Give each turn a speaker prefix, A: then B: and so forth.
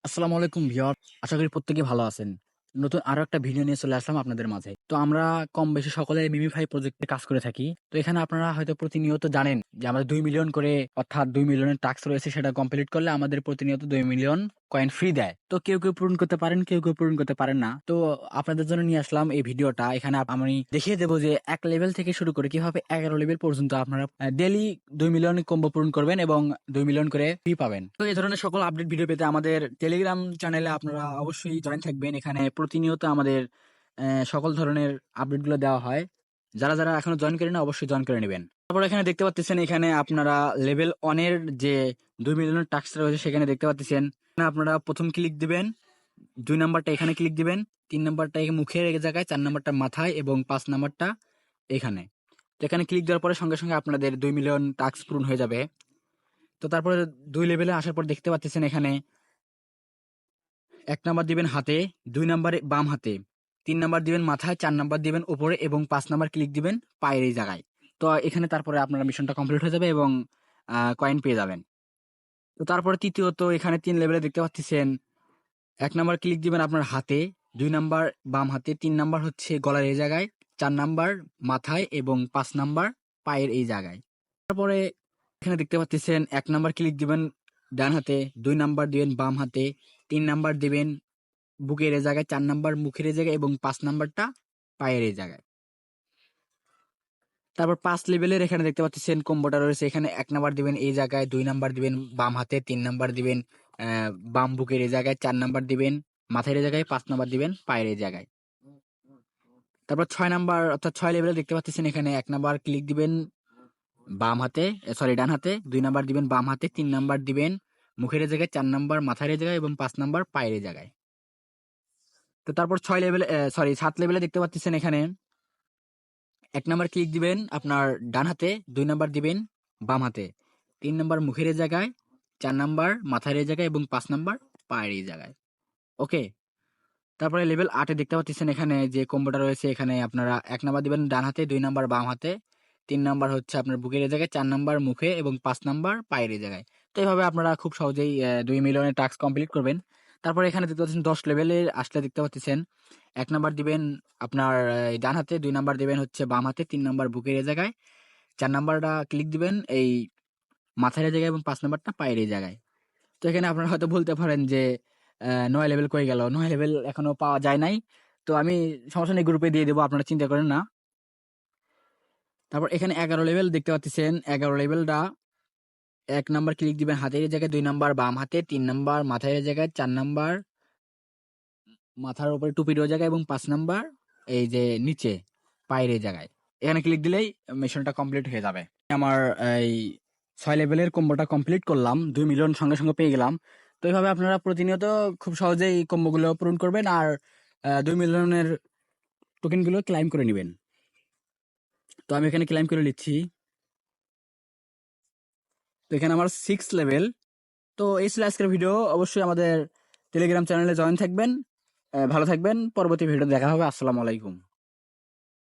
A: আসসালামু আলাইকুম ভিউয়ার, আশা করি প্রত্যেকে ভালো আছেন। নতুন আরো একটা ভিডিও নিয়ে চলে আসলাম আপনাদের মাঝে। তো আমরা কম বেশি সকলে মিমিফাই প্রজেক্টে কাজ করে থাকি। তো এখানে আপনারা হয়তো প্রতিনিয়ত জানেন যে আমাদের 2 মিলিয়ন করে, অর্থাৎ 2 মিলিয়নের টাস্ক রয়েছে, সেটা কমপ্লিট করলে আমাদের প্রতিনিয়ত 2 মিলিয়ন কয়েন ফ্রি দেয়। তো কেউ কেউ পূরণ করতে পারেন, কেউ কেউ পূরণ করতে পারেন না। তো আপনাদের জন্য নিয়ে আসলাম এই ভিডিওটা। এখানে আমি দেখিয়ে দেবো যে 1 লেভেল থেকে শুরু করে কিভাবে 11 লেভেল পর্যন্ত আপনারা ডেলি 2 মিলিয়ন কম্বো পূরণ করবেন এবং 2 মিলিয়ন করে ফ্রি পাবেন। তো এই ধরনের সকল আপডেট ভিডিও পেতে আমাদের টেলিগ্রাম চ্যানেলে আপনারা অবশ্যই জয়েন থাকবেন। এখানে প্রতিনিয়ত আমাদের সকল ধরনের আপডেটগুলো দেওয়া হয়। যারা যারা এখনো জয়েন করেন না, অবশ্যই জয়েন করে নেবেন। তারপর এখানে দেখতে পাচ্ছেন, এখানে আপনারা লেভেল 1-এর যে 2 মিলিয়নের টাস্ক রয়েছে সেখানে দেখতে পাচ্ছেন। আপনারা প্রথম ক্লিক দিবেন, 2 নাম্বারটা এখানে ক্লিক দিবেন, 3 নাম্বারটা মুখের জায়গায়, 4 নাম্বারটা মাথায় এবং 5 নাম্বারটা এখানে। তো এখানে ক্লিক দেওয়ার পরে সঙ্গে সঙ্গে আপনাদের 2 মিলিয়ন টাস্ক পূরণ হয়ে যাবে। তো তারপরে 2 লেভেলে আসার পর দেখতে পাচ্ছেন এখানে 1 নাম্বার দিবেন হাতে, 2 নাম্বারে বাম হাতে, 3 নাম্বার দিবেন মাথায়, 4 নাম্বার দিবেন উপরে এবং 5 নাম্বার ক্লিক দিবেন পায়ের এই জায়গায়। তো এখানে তারপরে আপনার মিশনটা কমপ্লিট হয়ে যাবে এবং কয়েন পেয়ে যাবেন। তো তারপরে তৃতীয়ত এখানে 3 লেভেলে দেখতে পাচ্ছেন 1 নাম্বার ক্লিক দিবেন আপনার হাতে, 2 নাম্বার বাম হাতে, 3 নাম্বার হচ্ছে গলার এই জায়গায়, 4 নাম্বার মাথায় এবং 5 নাম্বার পায়ের এই জায়গায়। তারপরে এখানে দেখতে পাচ্ছেন 1 নাম্বার ক্লিক দিবেন ডান হাতে, 2 নাম্বার দিবেন বাম হাতে, 3 নাম্বার দিবেন বুকের এই জায়গায়, 4 নাম্বার মুখের এই জায়গায় এবং 5 নাম্বারটা পায়ের এই জায়গায়। তারপর 5 লেভেলের এখানে দেখতে পাচ্ছেন কম্বোটা রয়েছে। এখানে 1 নাম্বার দিবেন এই জায়গায়, 2 নাম্বার দিবেন বাম হাতে, 3 নাম্বার দিবেন বাম বুকের এই জায়গায়, 4 নাম্বার দিবেন মাথার এই জায়গায়, 5 নাম্বার দিবেন পায়ের এই জায়গায়। তারপর 6 নাম্বার, অর্থাৎ 6 লেভেলে দেখতে পাচ্ছেন এখানে 1 নাম্বার ক্লিক দিবেন বাম হাতে, সরি ডান হাতে, 2 নাম্বার দিবেন বাম হাতে, 3 নাম্বার দিবেন মুখের এই জায়গায়, 4 নাম্বার মাথার এই জায়গায় এবং 5 নাম্বার পায়ের এই জায়গায়। তো তারপর 7 লেভেলে দেখতে পাচ্ছেন এখানে 1 নাম্বার ক্লিক দিবেন আপনার ডান হাতে, 2 নাম্বার দিবেন বাম হাতে, 3 নাম্বার মুখের এই জায়গায়, 4 নাম্বার মাথার এই জায়গায় এবং 5 নাম্বার পায়ের এই জায়গায়। ওকে। তারপরে লেভেল 8-এ দেখতে পাচ্ছেন এখানে যে কম্বোটা রয়েছে, এখানে আপনারা 1 নাম্বার দিবেন ডান হাতে, 2 নাম্বার বাম হাতে, 3 নাম্বার হচ্ছে আপনার বুকের এই জায়গায়, 4 নাম্বার মুখে এবং 5 নাম্বার পায়ের এই জায়গায়। তো এইভাবে আপনারা খুব সহজেই 2 মিলিয়নের টাস্ক কমপ্লিট করবেন। তারপরে এখানে দেখতে পাচ্ছেন 10 লেভেলে আসলে দেখতে পাচ্ছেন 1 নাম্বার দিবেন আপনার ডান হাতে, 2 নাম্বার দিবেন হচ্ছে বাম হাতে, 3 নাম্বার বুকের এই জায়গায়, 4 নাম্বারটা ক্লিক দিবেন এই মাথার এই জায়গায় এবং 5 নাম্বারটা পায়ের এই জায়গায়। তো এখানে আপনারা হয়তো বলতে পারেন যে 9 লেভেল কই গেল? 9 লেভেল এখনো পাওয়া যায় নাই। তো আমি সমস্যা নেই, গ্রুপে দিয়ে দেবো, আপনারা চিন্তা করেন না। তারপর এখানে 11 লেভেল দেখতে পাচ্ছেন। 11 লেভেলটা 1 নাম্বার ক্লিক দিবেন হাতের এই জায়গায়, 2 নাম্বার বাম হাতে, 3 নাম্বার মাথার এই জায়গায়, 4 নাম্বার মাথার উপরে টুপির ওই জায়গায় এবং 5 নাম্বার এই যে নিচে পায়ের এই জায়গায়। এখানে ক্লিক দিলেই মিশনটা কমপ্লিট হয়ে যাবে। আমার এই 6 লেভেলের কম্বোটা কমপ্লিট করলাম, 2 মিলিয়ন সঙ্গে সঙ্গে পেয়ে গেলাম। তো এইভাবে আপনারা প্রতিনিয়ত খুব সহজেই কম্বোগুলো পূরণ করবেন আর 2 মিলিয়নের টোকেনগুলো ক্লাইম করে নেবেন। তো আমি এখানে ক্লাইম করে নিচ্ছি। তো এখানে আমার 6 লেভেল। তো এই ছিল আজকের ভিডিও। অবশ্যই আমাদের টেলিগ্রাম চ্যানেলে জয়েন থাকবেন। ভালো থাকবেন। পরবর্তী ভিডিও দেখা হবে। আসসালামু আলাইকুম।